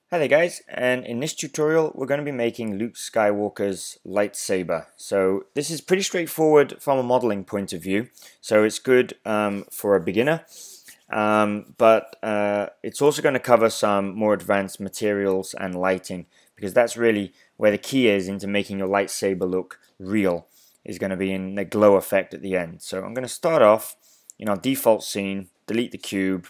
Hi there guys, and in this tutorial we're going to be making Luke Skywalker's lightsaber. So this is pretty straightforward from a modeling point of view, so it's good for a beginner, but it's also going to cover some more advanced materials and lighting, because that's really where the key is into making your lightsaber look real, is going to be in the glow effect at the end. So I'm going to start off in our default scene, delete the cube,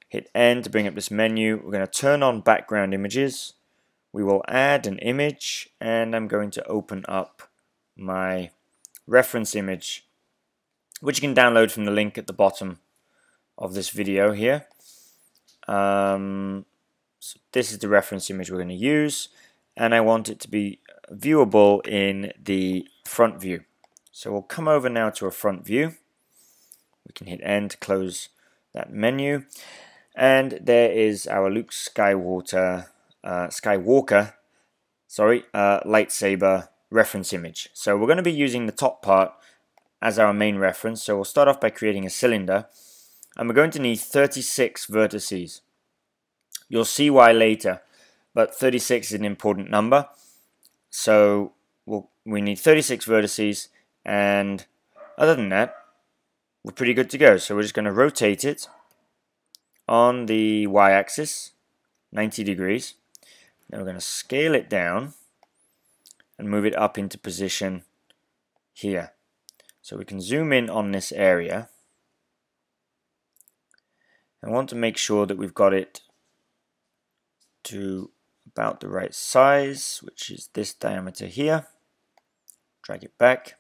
hit N to bring up this menu. We're going to turn on background images. We will add an image, and I'm going to open up my reference image, which you can download from the link at the bottom of this video here. So this is the reference image we're going to use, and I want it to be viewable in the front view. So we'll come over now to a front view. We can hit N to close that menu. And there is our Luke Skywalker lightsaber reference image. So we're going to be using the top part as our main reference. So we'll start off by creating a cylinder, and we're going to need 36 vertices. You'll see why later, but 36 is an important number. So we need 36 vertices, and other than that, we're pretty good to go. So we're just going to rotate it on the y-axis 90 degrees. Now we're going to scale it down and move it up into position here. So we can zoom in on this area. I want to make sure that we've got it to about the right size, which is this diameter here. Drag it back.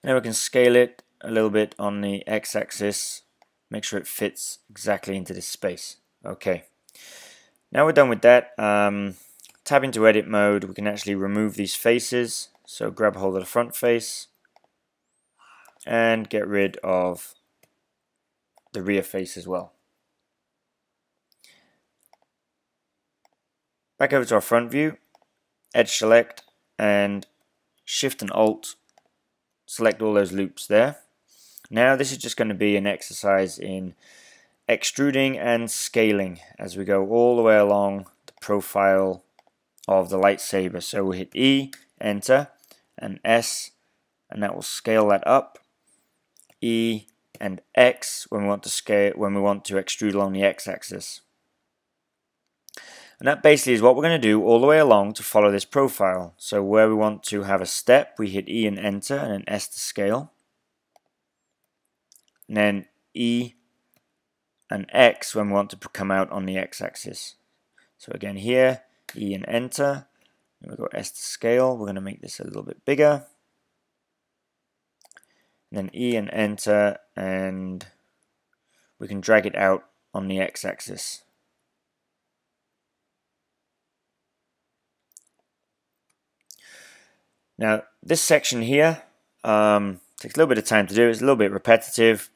Now we can scale it a little bit on the x-axis. Make sure it fits exactly into this space. Okay. Now we're done with that. Tab into edit mode. We can actually remove these faces. So grab hold of the front face and get rid of the rear face as well. Back over to our front view. Edge select and Shift and Alt. Select all those loops there. Now this is just going to be an exercise in extruding and scaling as we go all the way along the profile of the lightsaber. So we'll hit E, enter, and S, and that will scale that up. E and X when we want to extrude along the x-axis. And that basically is what we're going to do all the way along to follow this profile. So where we want to have a step, we hit E and enter, and an S to scale. And then E and X when we want to come out on the x-axis. So again here, E and enter, and we've got S to scale. We're going to make this a little bit bigger. And then E and enter, and we can drag it out on the x-axis. Now this section here takes a little bit of time to do. It's a little bit repetitive.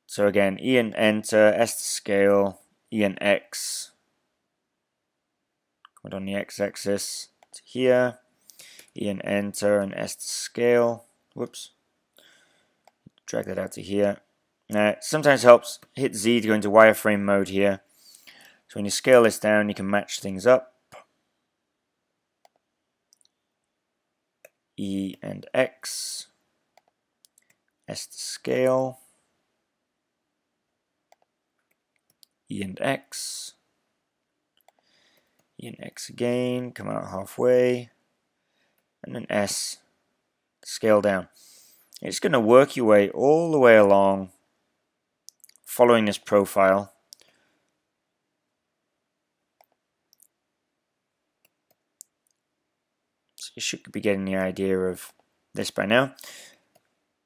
So again, E and enter, S to scale, E and X. Come on the x-axis to here, E and enter, and S to scale. Whoops. Drag that out to here. Now, it sometimes helps hit Z to go into wireframe mode here. So when you scale this down, you can match things up. E and X, S to scale, E and X, E and X again, come out halfway, and then S, scale down. It's going to work your way all the way along, following this profile. So you should be getting the idea of this by now.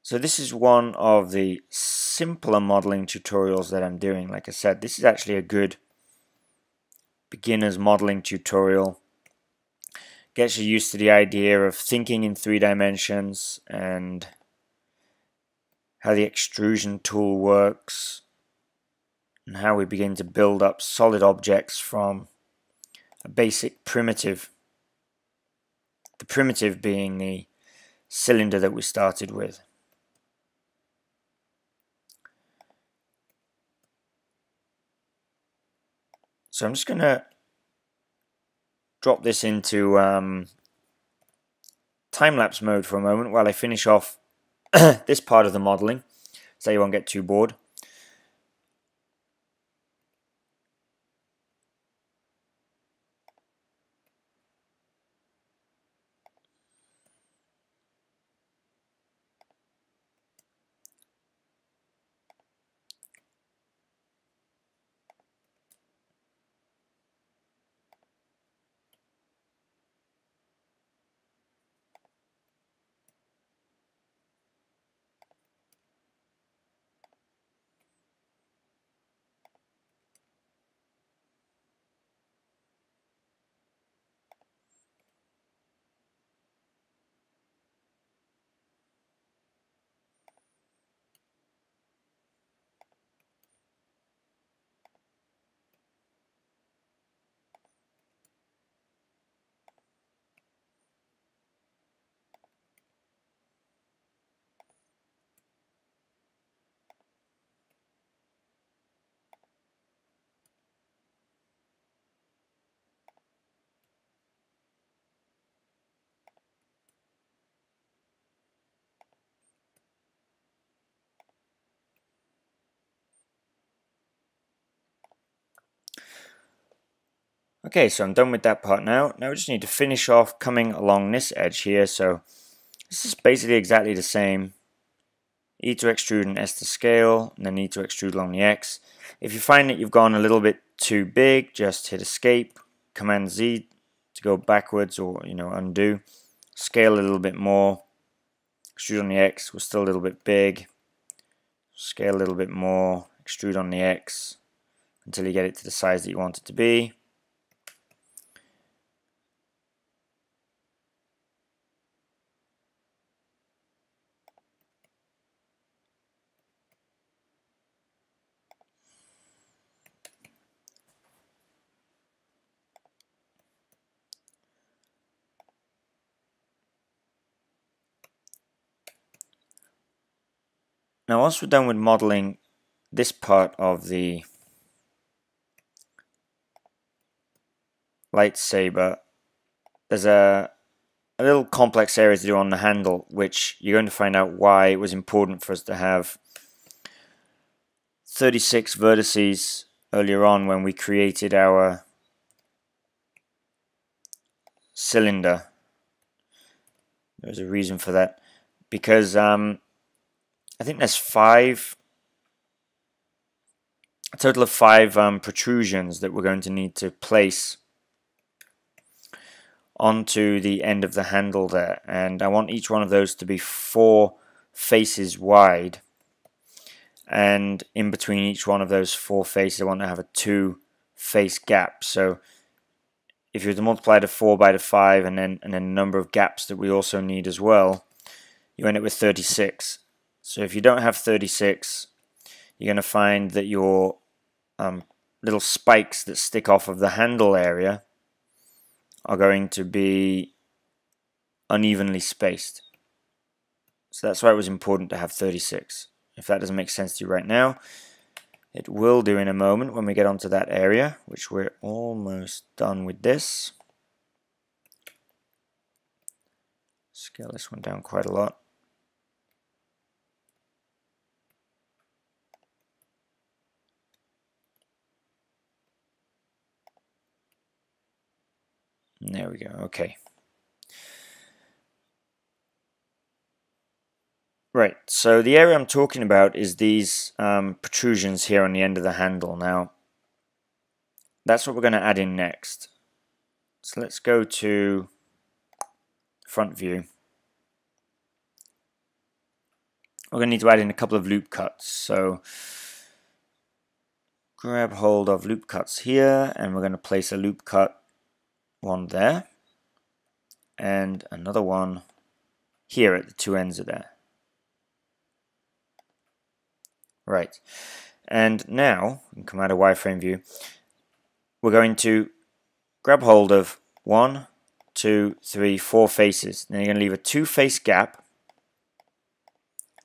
So this is one of the simpler modeling tutorials that I'm doing. Like I said, this is actually a good beginner's modeling tutorial. Gets you used to the idea of thinking in 3 dimensions and how the extrusion tool works and how we begin to build up solid objects from a basic primitive. The primitive being the cylinder that we started with. So I'm just going to drop this into time-lapse mode for a moment while I finish off this part of the modeling, so you won't get too bored. Okay, so I'm done with that part now. Now we just need to finish off coming along this edge here. So this is basically exactly the same. E to extrude and S to scale, and then E to extrude along the X. If you find that you've gone a little bit too big, just hit Escape, Command Z to go backwards or undo. Scale a little bit more. Extrude on the X was still a little bit big. Scale a little bit more. Extrude on the X until you get it to the size that you want it to be. Now once we're done with modeling this part of the lightsaber, there's a little complex area to do on the handle, which you're going to find out why it was important for us to have 36 vertices earlier on when we created our cylinder. There's a reason for that, because I think there's a total of five protrusions that we're going to need to place onto the end of the handle there, and I want each one of those to be 4 faces wide, and in between each one of those 4 faces I want to have a 2 face gap. So if you were to multiply the 4 by the 5 and then the number of gaps that we also need as well, you end up with 36. So if you don't have 36, you're going to find that your little spikes that stick off of the handle area are going to be unevenly spaced. So that's why it was important to have 36. If that doesn't make sense to you right now, it will do in a moment when we get onto that area, which we're almost done with this. Scale this one down quite a lot. There we go, okay. Right, so the area I'm talking about is these protrusions here on the end of the handle. Now, that's what we're going to add in next. So let's go to front view. We're going to need to add in a couple of loop cuts. So grab hold of loop cuts here, and we're going to place a loop cut one there, and another one here at the 2 ends of there. Right, and now, we can come out of wireframe view, we're going to grab hold of 1, 2, 3, 4 faces. Then you're going to leave a 2 face gap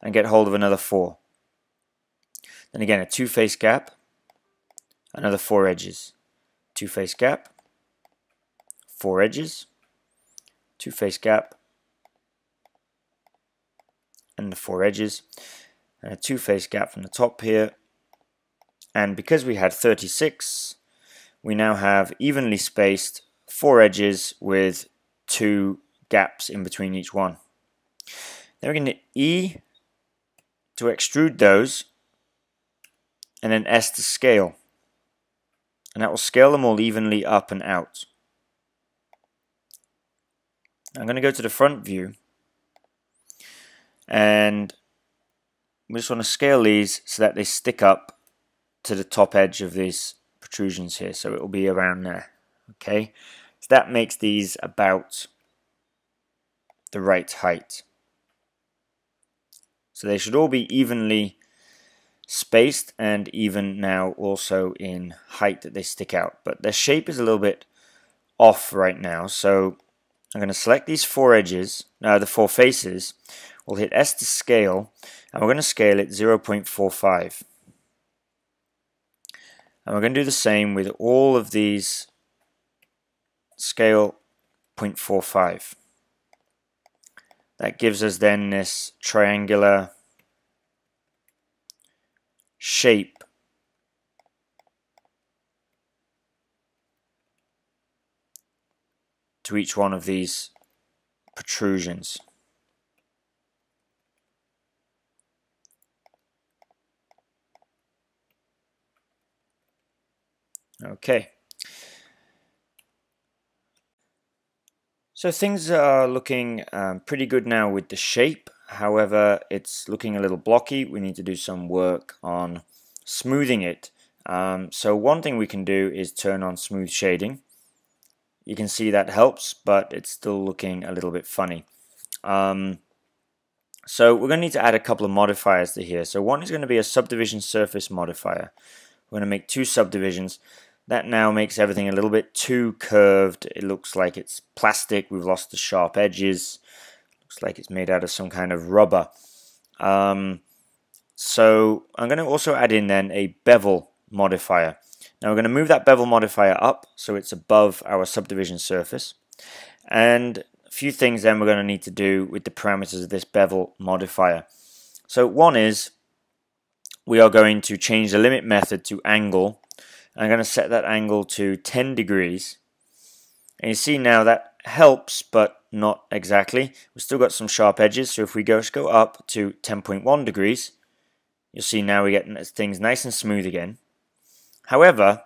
and get hold of another 4. Then again a 2 face gap, another 4 edges. two-face gap, 4 edges, two-face gap, and the 4 edges, and a two-face gap from the top here. And because we had 36, we now have evenly spaced 4 edges with 2 gaps in between each one. Then we're going to E to extrude those, and then S to scale. And that will scale them all evenly up and out. I'm going to go to the front view, and we just want to scale these so that they stick up to the top edge of these protrusions here, so it will be around there. Okay, so that makes these about the right height. So they should all be evenly spaced and even now also in height that they stick out, but their shape is a little bit off right now. So I'm going to select these 4 edges, the 4 faces. We'll hit S to scale, and we're going to scale it 0.45. And we're going to do the same with all of these, scale 0.45. That gives us then this triangular shape to each one of these protrusions. Okay. So things are looking pretty good now with the shape. However, it's looking a little blocky. We need to do some work on smoothing it. So one thing we can do is turn on smooth shading. You can see that helps, but it's still looking a little bit funny. So we're going to need to add a couple of modifiers to here. So one is going to be a subdivision surface modifier. We're going to make 2 subdivisions. That now makes everything a little bit too curved. It looks like it's plastic. We've lost the sharp edges. Looks like it's made out of some kind of rubber. So I'm going to also add in then a bevel modifier. Now we're going to move that bevel modifier up so it's above our subdivision surface. And a few things then we're going to need to do with the parameters of this bevel modifier. So one is we are going to change the limit method to angle. I'm going to set that angle to 10 degrees. And you see now that helps, but not exactly. We've still got some sharp edges, so if we go up to 10.1 degrees, you'll see now we get things nice and smooth again. However,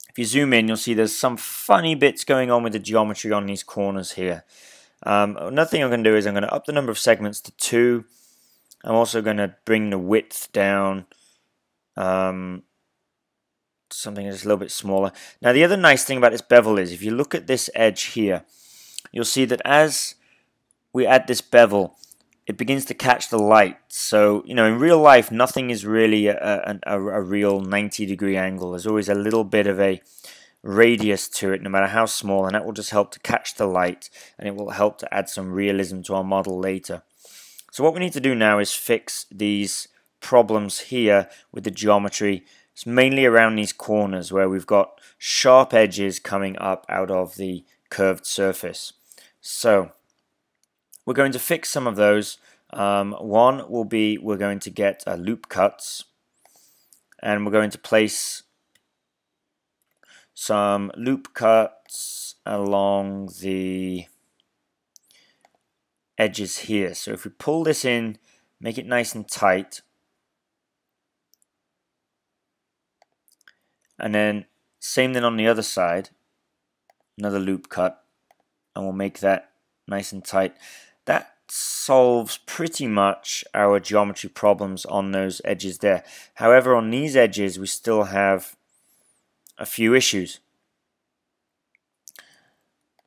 if you zoom in, you'll see there's some funny bits going on with the geometry on these corners here. Another thing I'm going to do is I'm going to up the number of segments to 2. I'm also going to bring the width down something that's a little bit smaller. Now the other nice thing about this bevel is if you look at this edge here, you'll see that as we add this bevel, it begins to catch the light. So, you know, in real life, nothing is really a real 90-degree angle. There's always a little bit of a radius to it, no matter how small, and that will just help to catch the light, and it will help to add some realism to our model later. So what we need to do now is fix these problems here with the geometry. It's mainly around these corners where we've got sharp edges coming up out of the curved surface. So we're going to fix some of those. One will be we're going to get loop cuts, and we're going to place some loop cuts along the edges here. So if we pull this in, make it nice and tight, and then same then on the other side, another loop cut, and we'll make that nice and tight. That solves pretty much our geometry problems on those edges there. However, on these edges we still have a few issues.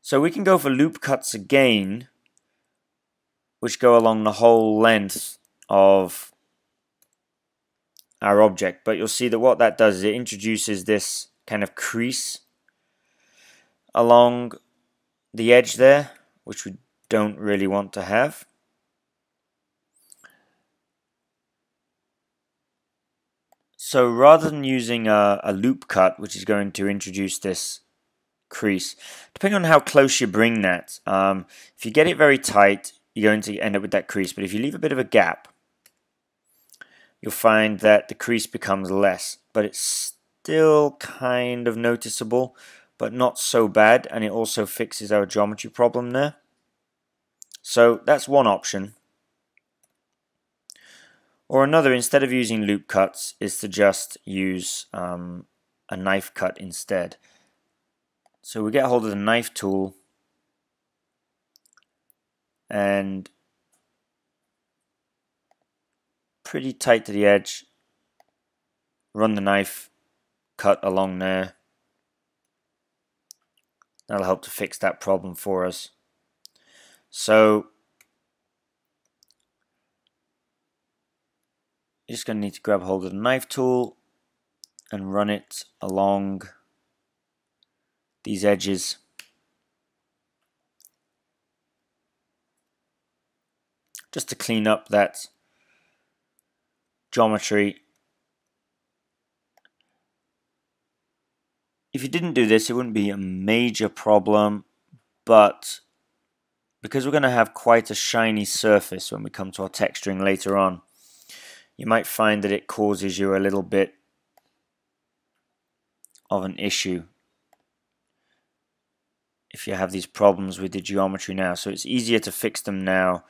So we can go for loop cuts again, which go along the whole length of our object, but you'll see that what that does is it introduces this kind of crease along the edge there, which we don't really want to have. So rather than using a loop cut, which is going to introduce this crease, depending on how close you bring that, if you get it very tight, you're going to end up with that crease. But if you leave a bit of a gap, you'll find that the crease becomes less, but it's still kind of noticeable, but not so bad, and it also fixes our geometry problem there. So that's one option. Or another, instead of using loop cuts, is to just use a knife cut instead. So we get hold of the knife tool and pretty tight to the edge, run the knife cut along there. That'll help to fix that problem for us. So you're just going to need to grab hold of the knife tool and run it along these edges. Just to clean up that geometry. If you didn't do this, it wouldn't be a major problem, but because we're going to have quite a shiny surface when we come to our texturing later on, you might find that it causes you a little bit of an issue if you have these problems with the geometry now. So it's easier to fix them now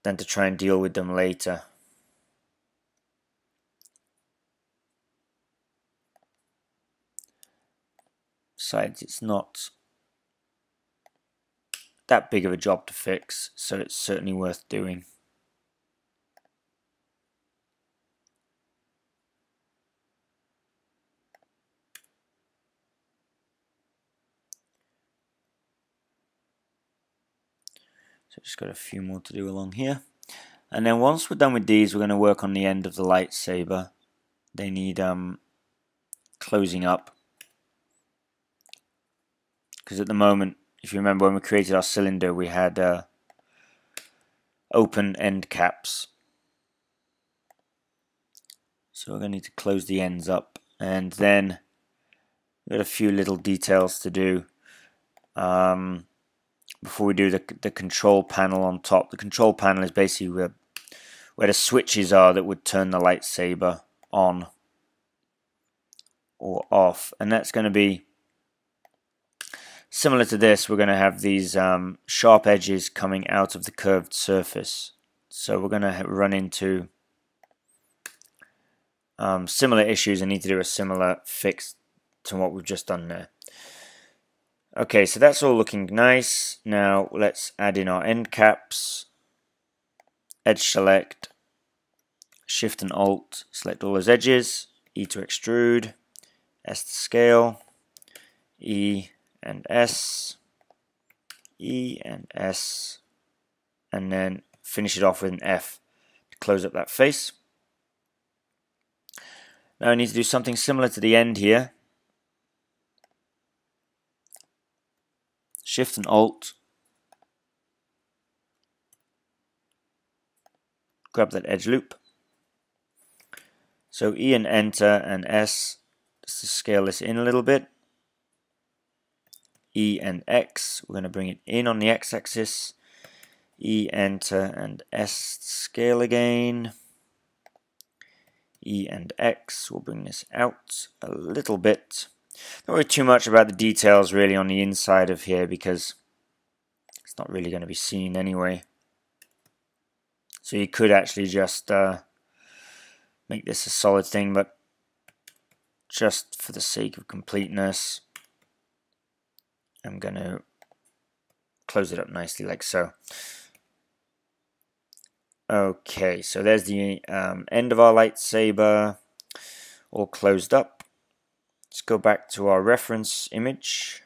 than to try and deal with them later. Besides, it's not that big of a job to fix, so it's certainly worth doing. So just got a few more to do along here. And then once we're done with these, we're going to work on the end of the lightsaber. They need closing up. Because at the moment, if you remember when we created our cylinder, we had open end caps. So we're going to need to close the ends up. And then we've got a few little details to do. Before we do the control panel on top. The control panel is basically where the switches are that would turn the lightsaber on or off, and that's going to be similar to this. We're going to have these sharp edges coming out of the curved surface, so we're going to run into similar issues and need to do a similar fix to what we've just done there. Okay, so that's all looking nice. Now let's add in our end caps. Edge select, Shift and Alt, select all those edges, E to extrude, S to scale, E and S, E and S, and then finish it off with an F to close up that face. Now I need to do something similar to the end here. Shift and Alt, grab that edge loop. So E and Enter and S, just to scale this in a little bit. E and X, we're going to bring it in on the X-axis. E, Enter, and S, scale again. E and X, we'll bring this out a little bit. Don't worry too much about the details really on the inside of here because it's not really going to be seen anyway. So you could actually just make this a solid thing, but just for the sake of completeness, I'm going to close it up nicely like so. Okay, so there's the end of our lightsaber, all closed up. Let's go back to our reference image.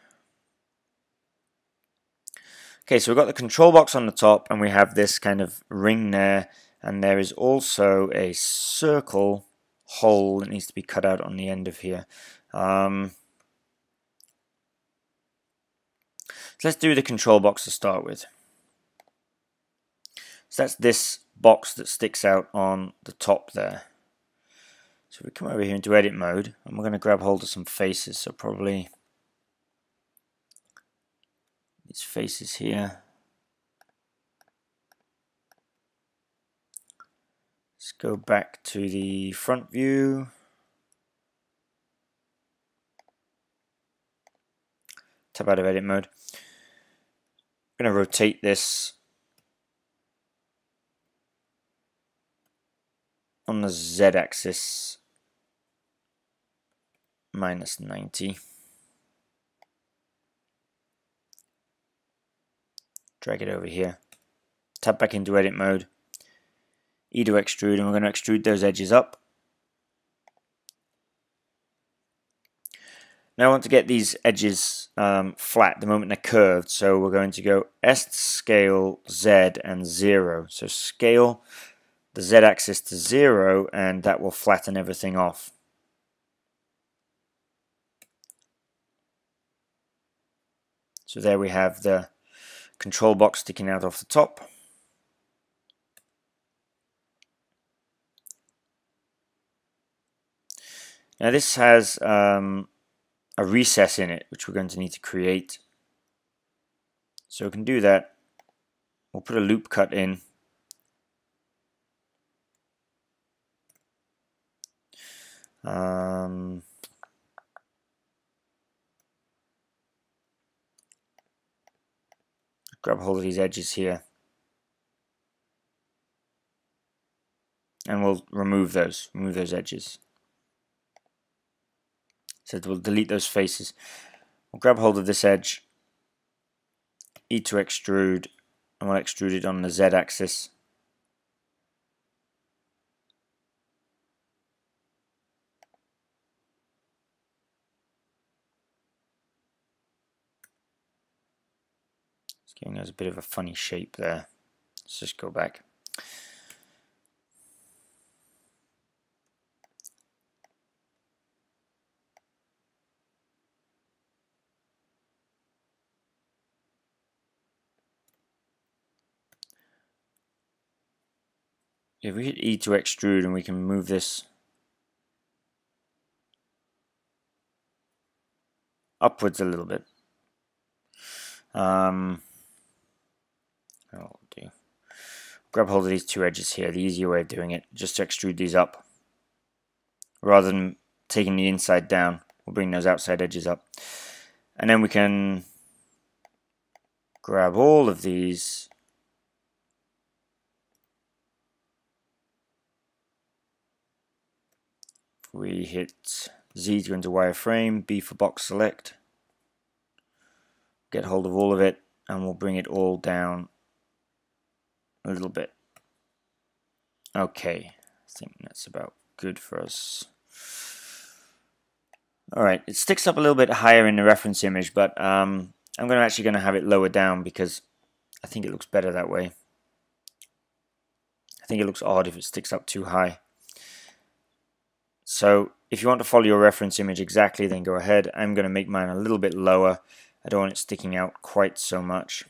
Okay, so we've got the control box on the top, and we have this kind of ring there, and there is also a circle hole that needs to be cut out on the end of here. So let's do the control box to start with. So that's this box that sticks out on the top there. So we come over here into edit mode, and we're going to grab hold of some faces, so probably these faces here. Let's go back to the front view. Tab out of edit mode. I'm going to rotate this on the Z axis minus 90. Drag it over here. Tab back into edit mode. E to extrude, and we're going to extrude those edges up. Now I want to get these edges flat the moment they're curved, so we're going to go S to scale Z and 0. So scale the Z axis to 0, and that will flatten everything off. So there we have the control box sticking out off the top. Now this has a recess in it, which we're going to need to create. So we can do that. We'll put a loop cut in. Grab hold of these edges here. And we'll remove those edges. So we'll delete those faces. We'll grab hold of this edge, E to extrude, and we'll extrude it on the Z axis. It's giving us a bit of a funny shape there. Let's just go back. If we hit E to extrude, and we can move this upwards a little bit. I'll do. Grab hold of these two edges here. The easier way of doing it, just to extrude these up. Rather than taking the inside down, we'll bring those outside edges up. And then we can grab all of these. We hit Z to go into wireframe, B for box select. Get hold of all of it, and we'll bring it all down a little bit. Okay, I think that's about good for us. Alright, it sticks up a little bit higher in the reference image, but I'm actually going to have it lower down because I think it looks better that way. I think it looks odd if it sticks up too high. So if you want to follow your reference image exactly, then go ahead. I'm going to make mine a little bit lower. I don't want it sticking out quite so much.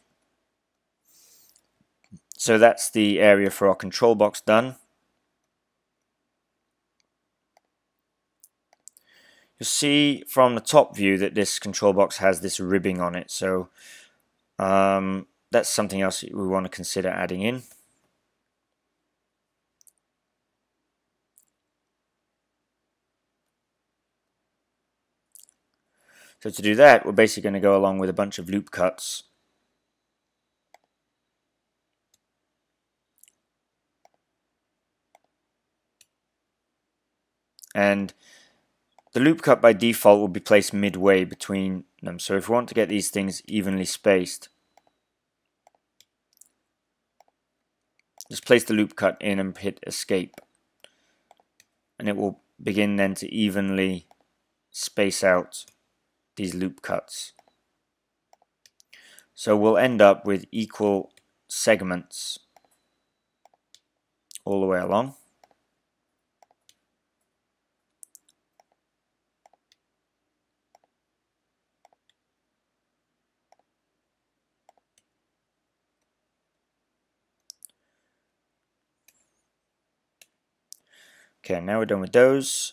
So that's the area for our control box done. You'll see from the top view that this control box has this ribbing on it. So that's something else we want to consider adding in. So to do that, we're basically going to go along with a bunch of loop cuts. And the loop cut by default will be placed midway between them. So if we want to get these things evenly spaced, just place the loop cut in and hit escape. And it will begin then to evenly space out these loop cuts. So we'll end up with equal segments all the way along. Okay, now we're done with those.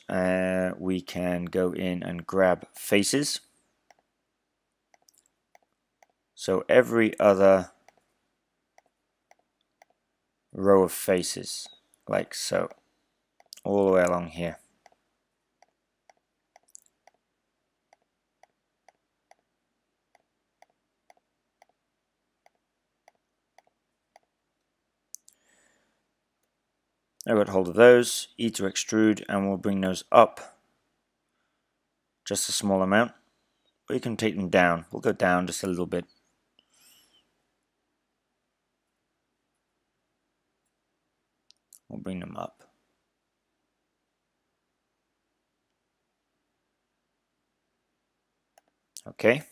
We can go in and grab faces. So every other row of faces, like so, all the way along here. I've got hold of those, E to extrude, and we'll bring those up just a small amount. We can take them down. We'll go down just a little bit. We'll bring them up. Okay,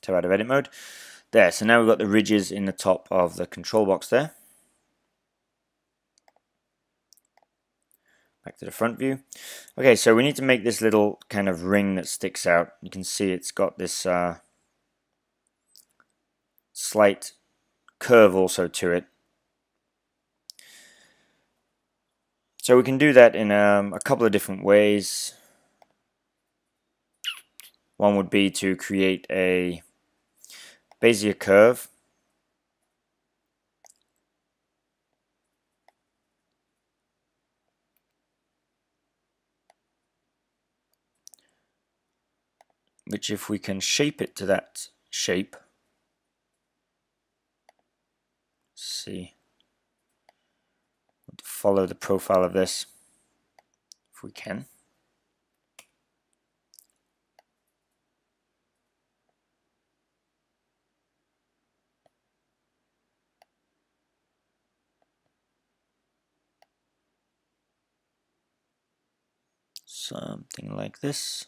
tab out of edit mode. There, so now we've got the ridges in the top of the control box there. Back to the front view. Okay, so we need to make this little kind of ring that sticks out. You can see it's got this slight curve also to it. So we can do that in a couple of different ways. One would be to create a Bezier curve. Which, if we can shape it to that shape, see, follow the profile of this if we can. Something like this.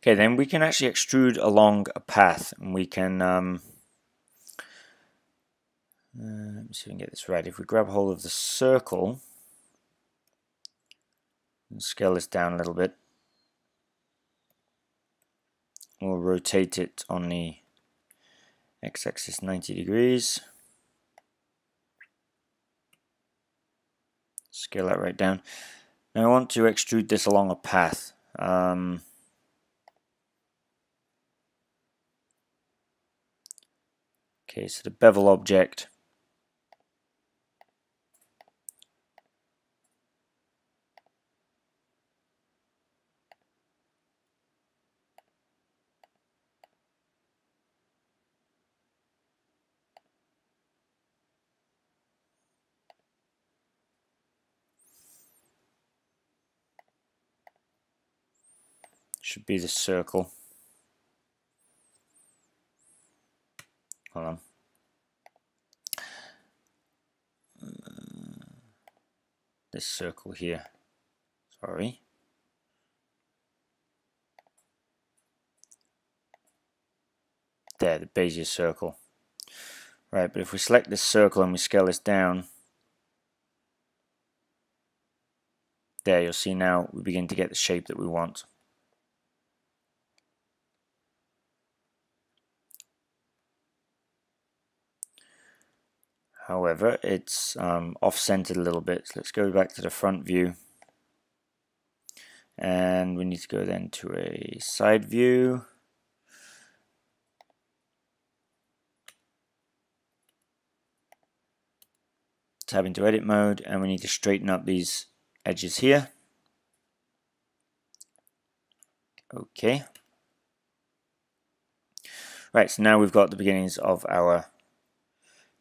Okay, then we can actually extrude along a path, and we can let me see if we can get this right. If we grab hold of the circle and scale this down a little bit, we'll rotate it on the x-axis 90 degrees. Scale that right down. Now I want to extrude this along a path. Okay, so the bevel object should be the circle. Hold on. This circle here. Sorry. There, the Bezier circle. Right, but if we select this circle and we scale this down, there, you'll see now we begin to get the shape that we want. However, it's off-centered a little bit. So let's go back to the front view. And we need to go then to a side view. Tab into edit mode, and we need to straighten up these edges here. Okay. Right, so now we've got the beginnings of our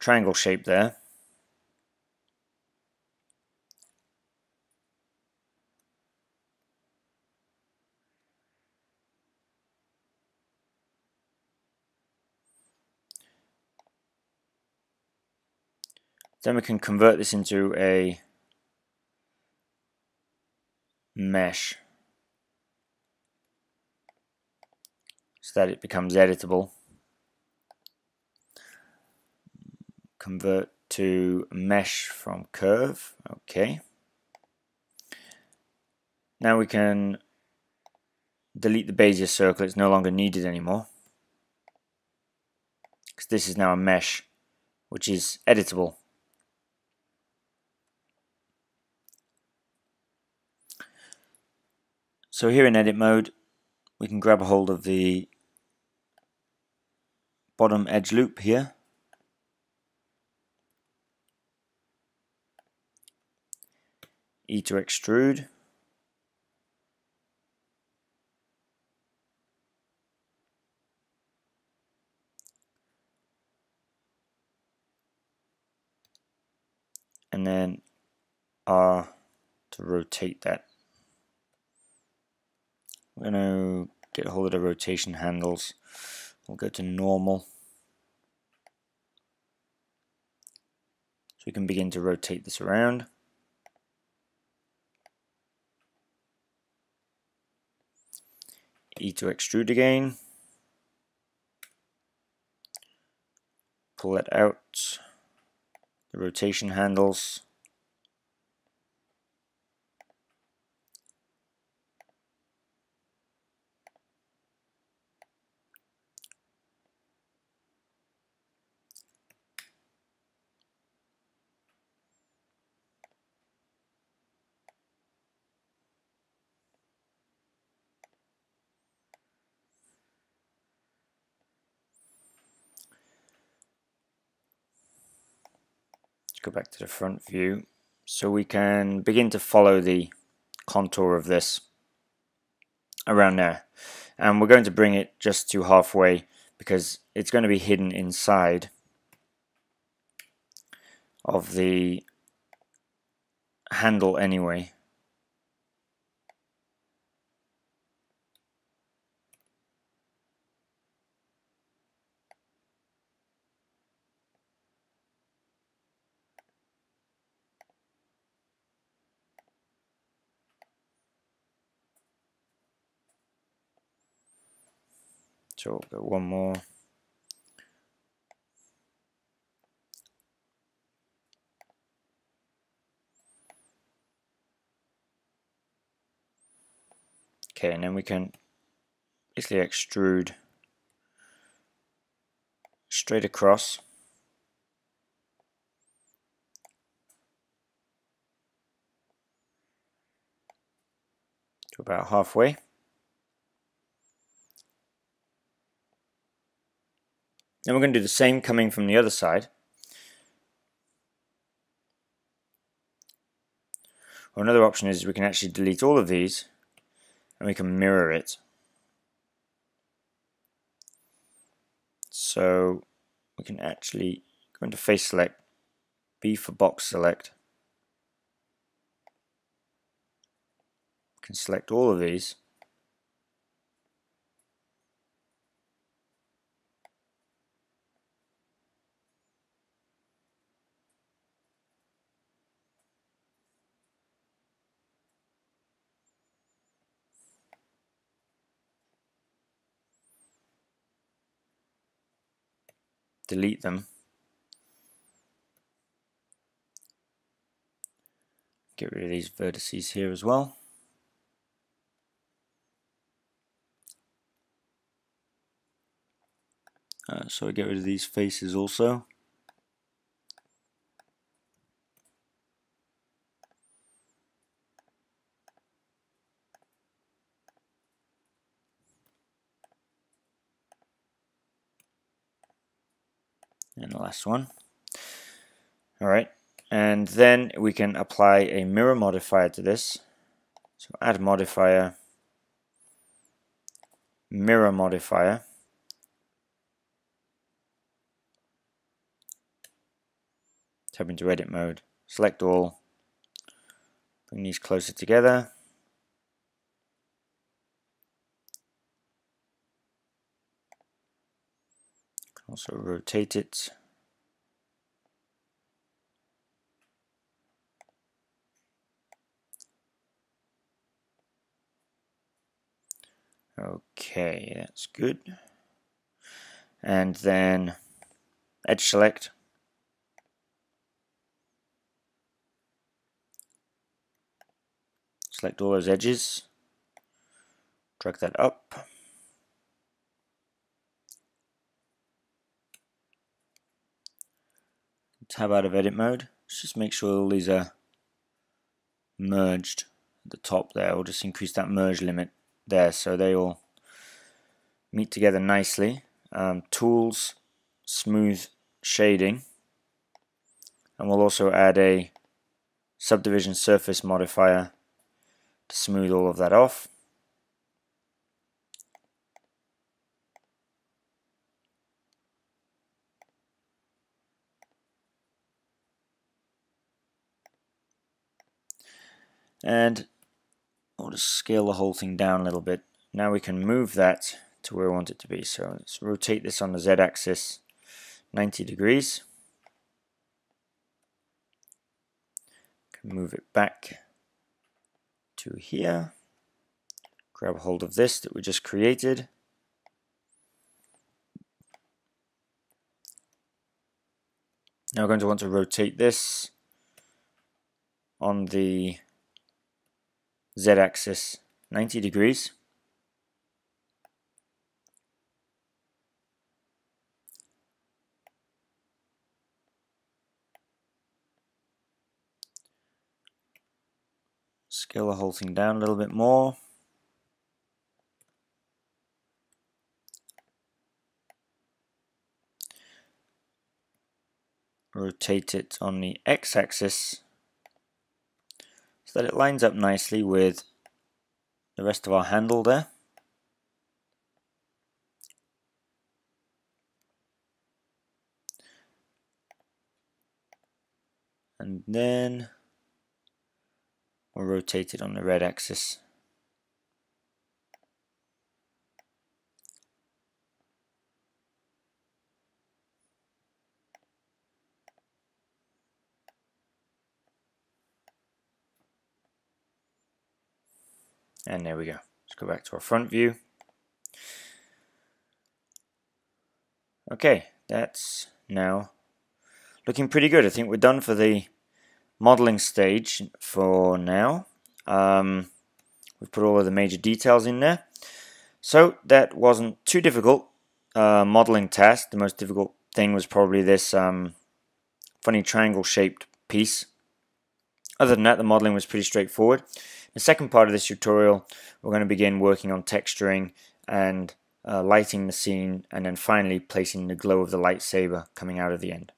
triangle shape there. Then we can convert this into a mesh. so that it becomes editable. Convert to mesh from curve. Okay. Now we can delete the Bezier circle. It's no longer needed anymore, because this is now a mesh which is editable. So here in edit mode, we can grab a hold of the bottom edge loop here, E to extrude, and then R to rotate that. We're going to get a hold of the rotation handles. We'll go to normal, so we can begin to rotate this around. E to extrude again. Pull it out. The rotation handles. Go back to the front view, so we can begin to follow the contour of this around there, and we're going to bring it just to halfway because it's going to be hidden inside of the handle anyway. So we'll go one more. Okay, and then we can basically extrude straight across to about halfway. Then we're going to do the same coming from the other side. Or another option is we can actually delete all of these and we can mirror it. So we can actually go into face select, B for box select. We can select all of these. Delete them. Get rid of these vertices here as well. So I get rid of these faces also. And the last one. Alright, and then we can apply a mirror modifier to this. So add modifier, mirror modifier. Tap into edit mode, select all, bring these closer together. Also rotate it. Okay, that's good. And then edge select. Select all those edges. Drag that up. Tab out of edit mode. Let's just make sure all these are merged at the top there. We'll just increase that merge limit there so they all meet together nicely. Tools, smooth shading, and we'll also add a subdivision surface modifier to smooth all of that off. And I'll just scale the whole thing down a little bit. Now we can move that to where we want it to be. So let's rotate this on the Z-axis 90 degrees. Can move it back to here. Grab a hold of this that we just created. Now we're going to want to rotate this on the Z-axis 90 degrees. Scale the whole thing down a little bit more. Rotate it on the X-axis so that it lines up nicely with the rest of our handle there. And then we'll rotate it on the red axis. And there we go. Let's go back to our front view. Okay, that's now looking pretty good. I think we're done for the modeling stage for now. We've put all of the major details in there. So that wasn't too difficult modeling task. The most difficult thing was probably this funny triangle shaped piece. Other than that, the modeling was pretty straightforward. The second part of this tutorial, we're going to begin working on texturing and lighting the scene, and then finally placing the glow of the lightsaber coming out of the end.